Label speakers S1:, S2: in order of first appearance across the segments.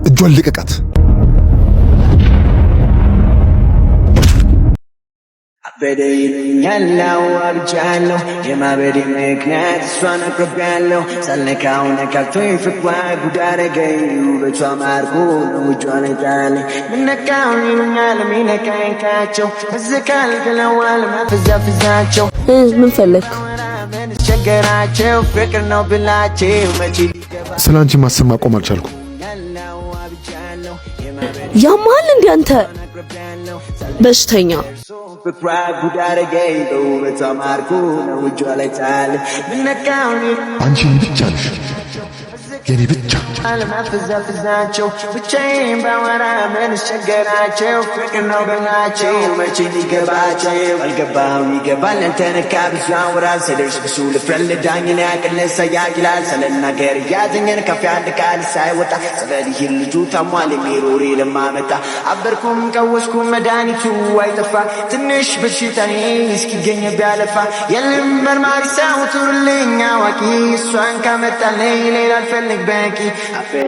S1: እጇን ልቀቃት።
S2: በደይኛለው አብጃለሁ የማበዴ ምክንያት እሷን አቅርቤያለሁ ሳልነካው ነካክቶኝ ፍቅሯ ጉድ አደረገኝ ውበቷ ማርኮ ነው እጇን ጣለኝ ምነካው ይሉኛል ሚነካኝ ካቸው እዝካል ብለዋል ማፍዛፍዛቸው
S3: ምን ፈለክ?
S2: ቸገራቸው ፍቅር ነው ብላቸው መቼ
S1: ስላንቺ ማሰብ ማቆም አልቻልኩም።
S3: ያማል እንዴ አንተ በሽተኛ
S2: ፍቅሯ ጉድ አደረገኝ በውበቷ ማርኮ ነው እጇ ላይ ጣለኝ ምነካው
S1: አንቺ ብቻ ነሽ የኔ ብቻ
S2: አለማፍዛፍዛቸው ብቻዬን ባወራ ምን ቸገራቸው ፍቅር ነው በላቸው መቼ ሊገባቸው አልገባው ይገባል አንተነካ ብዙ አውራ ስደርስ ብሱ ልፍረልዳኝን ያቅለሰ ያግላል ስለናገር ያዘኝን ከፍ ያንድ ቃል ሳይወጣ ስለዚህ ልጁ ታሟል የሚሮሪ ለማመጣ አበርኩም ቀወስኩም መድኃኒቱ አይጠፋ ትንሽ በሽታዬ እስኪገኝ ቢያለፋ የለም መርማሪ ሰው ቱርልኝ አዋቂ እሷን ካመጣልኝ ሌላ አልፈልግ Becky, I feel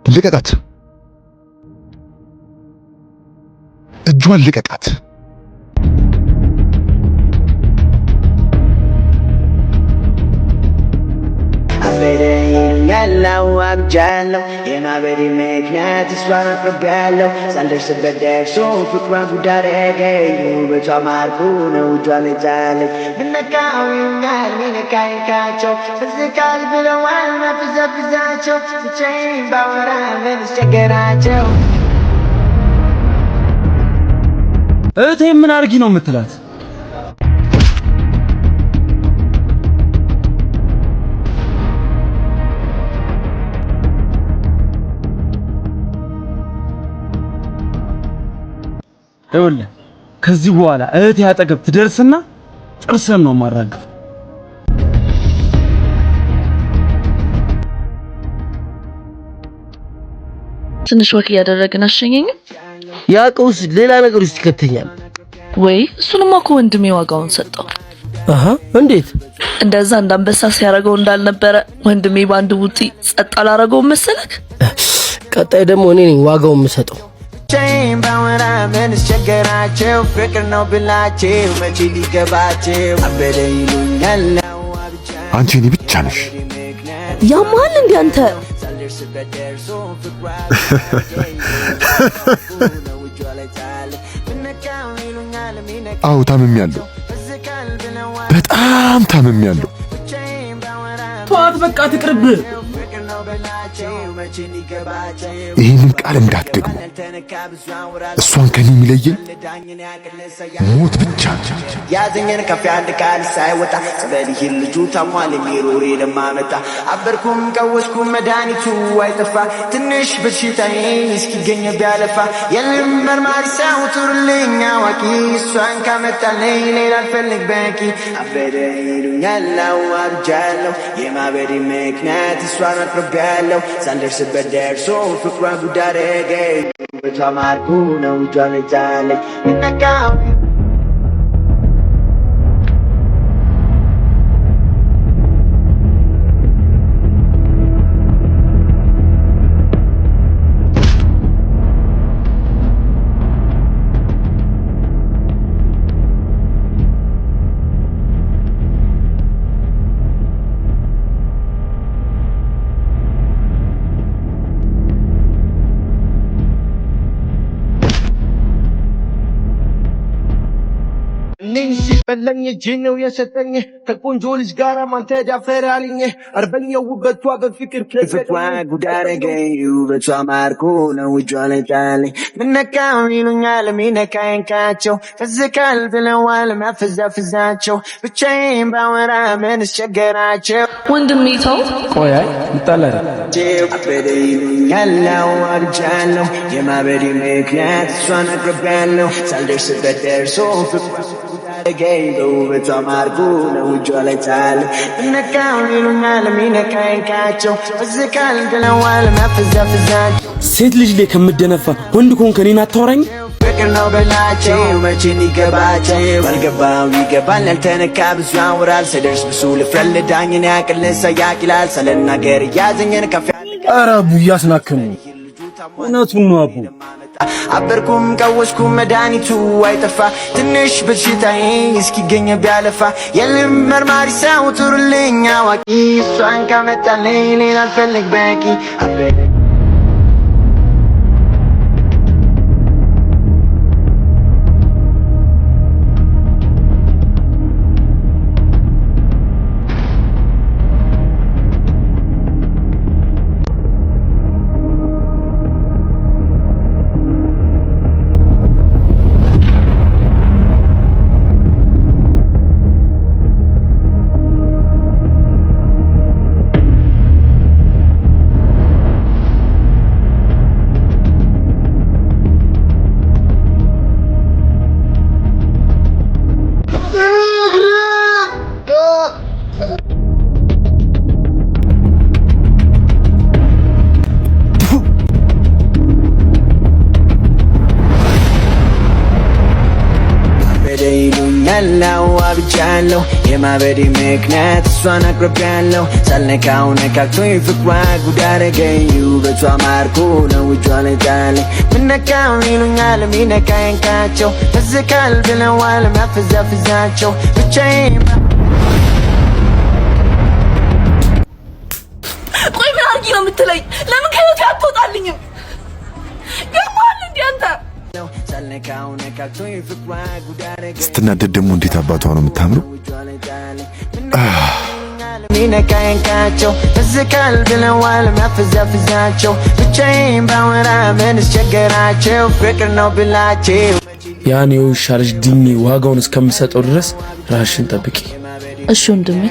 S1: ልቀቃት። እጇን ልቀቃት።
S2: ያለው አብጃለሁ የማበዴ ምክንያት እሷን አቅርቤያለሁ ሳልደርስበት ደርሶ ፍቅሯ ጉድ አደረገኝ ውበቷ ማርኮ ነው እጇ ላይ ጣለኝ ምነካው ይሉኛል ሚነካኝ ካቸው እዝካል ብለዋል ማፍዛፍዛቸው ብቻዬን ባወራ ምን ቸገራቸው
S4: እህቴ ምን አርጊ ነው የምትላት? ይኸውልህ ከዚህ በኋላ እህቴ አጠገብ ትደርስና ጥርስን ነው ማራገፍ።
S3: ትንሽ ወክ እያደረግን አሸኘኝ።
S5: ያቀውስ ሌላ ነገር ውስጥ ይከተኛል
S3: ወይ? እሱንማ እኮ ወንድሜ ዋጋውን ሰጠው።
S5: እንዴት
S3: እንደዛ እንዳንበሳ ሲያረገው እንዳልነበረ ወንድሜ ባንድ ቡጢ ጸጥ አላረገው መሰለክ?
S5: ቀጣይ ደግሞ እኔ ነኝ ዋጋውን የምሰጠው።
S2: ቻይም ባወራ ምን ቸገራቸው ፍቅር ነው ብላቸው መቼ ሊገባቸው አበደ ይሉኛል።
S1: አንቺ እኔ ብቻ ነሽ።
S3: ያማል እንዴ አንተ
S1: አዎ ታምሜያለሁ፣ በጣም ታምሜያለሁ።
S4: ተዋት በቃ ትቅርብ።
S1: ይህንን ቃል እንዳትደግሙ። እሷን ከኔ የሚለየን ሞት ብቻ።
S2: ያዘኝን ከፍ ያንድ ቃል ሳይወጣ ስለዚህ ልጁ ታሟል የሚሮሪ ለማመጣ አበርኩም ቀወስኩም መድኃኒቱ አይጠፋ ትንሽ በሽታዬ እስኪገኝ ቢያለፋ የለም መርማሪ ሰው ቱርልኝ አዋቂ እሷን ካመጣልኝ ሌላ አልፈልግ በቂ አበደ ይሉኛል አብጃለሁ የማበዴ ምክንያት እሷን አቅርቤያለሁ ሳልደርስበት ደርሶ ፍቅሯ ጉድ አደረገኝ ውበቷ ማርኮ ነው እጇ ላይ ጣለኝ ምነካው እኔን ሲበለኝ እጅን ነው የሰጠኝ ከቆንጆ ልጅ ጋር ማን ተዳፈራልኝ አርበኛው ውበቷ በፍቅር ከፍቅሯ ጉድ አደረገኝ ውበቷ ማርኮ ነው እጇ ላይ ጣለኝ ምነካው ይሉኛል ሚነካቸው ፍዝካል ብለዋል ማፈዛፍዛቸው ብቻዬን ባወራ ምን አስቸገራቸው
S3: ወንድሜ ተው
S4: ቆይ ይጣላል
S2: አበደ ይሉኛል አዋርጃለሁ የማበዴ ምክንያት እሷን አቅርቤያለሁ ሳልደርስበት ደርሶ ገይበው በተማርኩ ነው እጇ ላይ ጣለ ምነካው ይሉኛል ሚነካቸው ፍዝካል ብለዋል ማፈዛፍዛቸው
S5: ሴት ልጅ ላይ ከምደነፋ ወንድ ኮንክ እኔን አታወራኝ
S2: ፍቅር ነው በላቸው መቼን ይገባቸው ባልገባው ይገባል ያልተነካ ብዙ ያወራል ስደርስ ብሱ ልፍረልዳኝን ያቅልን ሰያቂላል ስለናገር እያዘኝን ከፍ
S5: ኧረ ቡያስ ናከሙ እውነቱን ነው አቡ
S2: አበርኩም ቀወስኩም መድኃኒቱ አይጠፋ ትንሽ በሽታዬ እስኪገኝ ቢያለፋ የልብ መርማሪ ሰው ጥሩልኝ አዋቂ እሷን ካመጣልኝ ሌላ አልፈልግ በቂ ያለው አብጃለሁ የማበዴ ምክንያት እሷን አቅርቤያለሁ ሳልነካው ነካክቶኝ ፍቅሯ ጉድ አደረገኝ ውበቷ ማርኮ ነው እጇ ላይ ጣለኝ ምነካው ይሉኛል ሚነካቸው ፍዝካል ብለዋል ማፈዛፍዛቸው ብቻዬን
S3: ቆይ ምን አድርጊ ነው የምትለኝ ለምን ከህይወቴ አትወጣልኝም ገባል እንዴ አንተ
S1: ስትናደድ ደግሞ እንዴት አባቷ ነው የምታምረው
S2: ሚነካቸው ፍዝካል ብለዋል ማፈዛፍዛቸው ብቻዬን ባወራ ምን አስቸገራቸው ፍቅር ነው ብላቸው
S5: ያኔ ውሻ ልጅ ድኜ ዋጋውን እስከምሰጠው ድረስ ራስሽን ጠብቂ
S3: እሺ ወንድሜ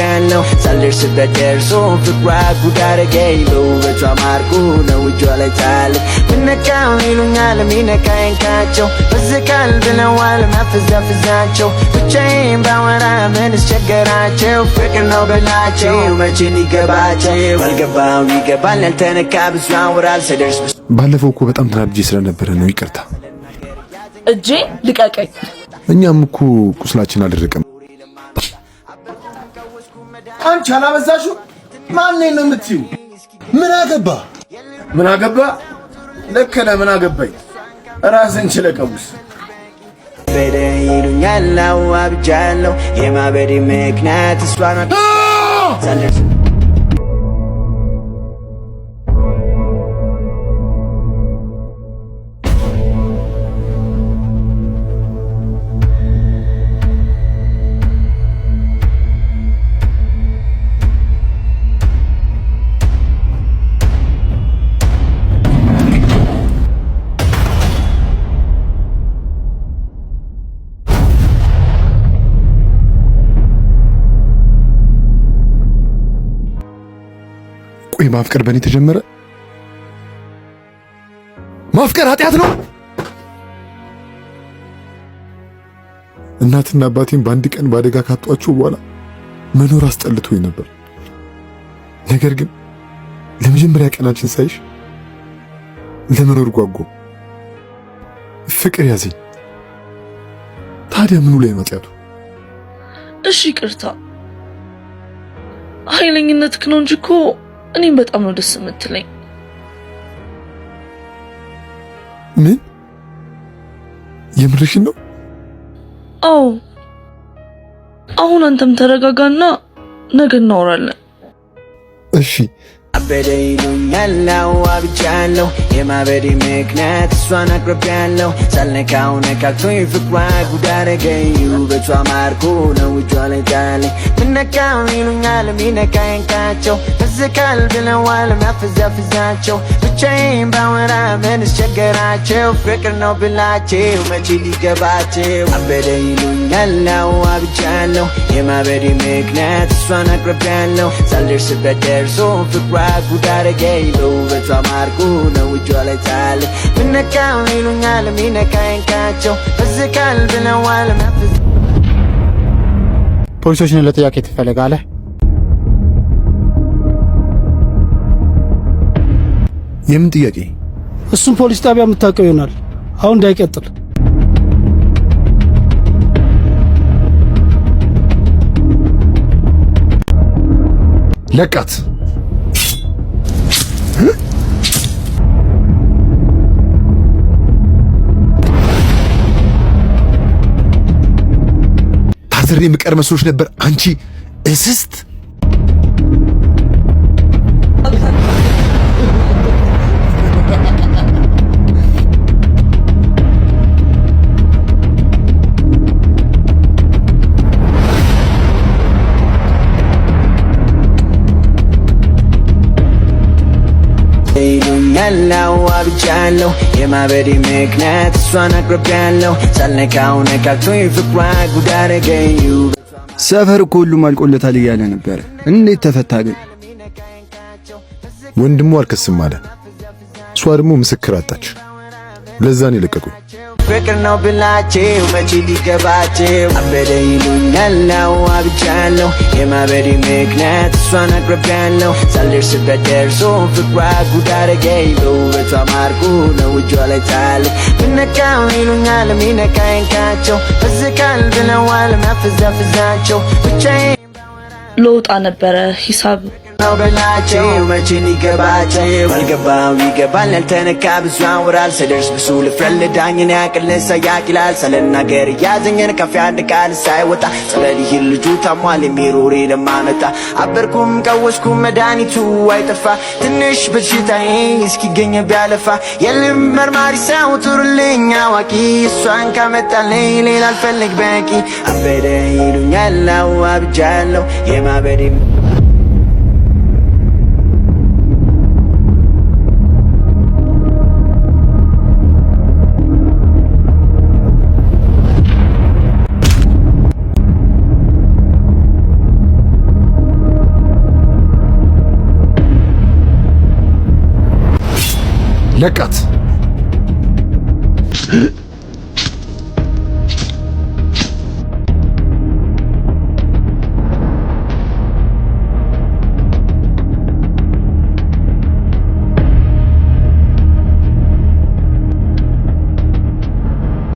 S2: ያለው ሳልደርስበት ደርሶ ፍቅሯ ጉድ አደረገኝ በውበቷ ማርኮ ነው እጇ ላይ ጣለ ምነካው ይሉኛል ሚነካቸው ፍዝካል ብለዋል ማፈዛፍዛቸው ብቻዬን ባወራ ምን አስቸገራቸው ፍቅር ነው በላቸው መቼን ይገባቸው ባልገባው ይገባል ያልተነካ ብዙ ያወራል ስደርስ
S1: ባለፈው እኮ በጣም ተናድጄ ስለነበረ ነው ይቅርታ
S3: እጄ ልቀቀኝ
S1: እኛም እኮ ቁስላችን አልደረቀም
S6: አንቺ አላበዛሹ ማን ነው የምትዩ ምን አገባ ለከለ ምን አገባኝ ራስን ችለቀውስ
S2: በደይሉኛል አብጃለሁ የማበዴ ምክንያት እሷ ናት
S1: ቆይ ማፍቀር በእኔ ተጀመረ ማፍቀር ኃጢአት ነው እናትና አባቴን በአንድ ቀን ባደጋ ካጧቸው በኋላ መኖር አስጠልቶኝ ነበር ነገር ግን ለመጀመሪያ ቀናችን ሳይሽ ለመኖር ጓጓሁ ፍቅር ያዘኝ ታዲያ ምኑ ላይ ነው ኃጢአቱ
S3: እሺ ይቅርታ ኃይለኝነትክ ነው እንጂ እኮ እኔም በጣም ነው ደስ የምትለኝ
S1: ምን የምርሽን ነው
S3: አዎ አሁን አንተም ተረጋጋና ነገ እናወራለን
S1: እሺ
S2: አበደ ይሉኛል አዋብቻለሁ የማበዴ ምክንያት እሷን አቅርቤያለሁ ሳልነካው ነካክቶኝ ፍቅሯ ጉድ አደረገኝ ውበቷ ማርኮ ነው እጇ ላይ ጣለኝ ምነካው ይሉኛል ሚነካየንካቸው ፍዝካል ብለዋል ሚያፈዛፍዛቸው ብቻዬን ባወራ ምን አስቸገራቸው ፍቅር ነው ብላቸው መቼ ሊገባቸው አበደ ይሉኛል አዋብቻለሁ የማበዴ ምክንያት እሷን አቅርቤያለሁ ሳልደርስበት ደርሶ ፍቅሯ ጉድ አደረገኝ በውበቷ ማርኮ ነው እጇ ላይ ጣለኝ ምነካው ይሉኛል ሚነካየንካቸው ፍዝካል ብለዋል
S7: ፖሊሶችን ለጥያቄ ትፈልጋለህ?
S1: የምን ጥያቄ?
S8: እሱም ፖሊስ ጣቢያ የምታውቀው ይሆናል። አሁን እንዳይቀጥል
S1: ለቃት። ታስሬ ምቀር መስሎሽ ነበር አንቺ እስስት።
S2: ይሉኛል አዋብቻለሁ የማበዴ ምክንያት እሷን አቅርቤያለሁ ሳልነካው ነካክቶኝ ፍቅሯ ጉድ አደረገኝ
S9: ሰፈር እኮ ሁሉም አልቆለታል እያለ ነበር። እንዴት ተፈታ ግን?
S1: ወንድሙ አልከስም አለ። እሷ ደግሞ ምስክር አጣች። ለዛን የለቀቁኝ።
S2: ፍቅር ነው ብላቸው መቼ ሊገባቸው አበደ ይሉኛል አዋብቻለሁ የማበዴ ምክንያት እሷን አቅርቤያለሁ ሳልደርስበት ደርሶ ፍቅሯ ጉድ አደረገኝ በውበቷ ማርኮ ነው እጇ ላይ ጣለኝ ምነካው ይሉኛል ሚነካየንካቸው ፍዝካል ብለዋል ሚያፈዛፍዛቸው ብቻዬን
S3: ለውጣ ነበረ ሂሳብ
S2: ነው በላቸው መቼ ሊገባቸው አልገባው ይገባል ያልተነካ ብዙ ያወራል ስደርስ ብሱ ልፍረልዳኝን ያቅልሰ ያቂላል ስለናገር እያዘኝን ከፍ ያንድ ቃል ሳይወጣ ስለዚህ ልጁ ታሟል የሚሮሬ ለማመጣ አበርኩም ቀወስኩም መድኃኒቱ አይጠፋ ትንሽ በሽታዬ እስኪገኝ ቢያለፋ የልም መርማሪ ሰው ጥሩልኝ አዋቂ እሷን ካመጣልኝ ሌላ አልፈልግ በቂ አበደ ይሉኛል አዋብቻለሁ የማበዴ
S1: ለቃት።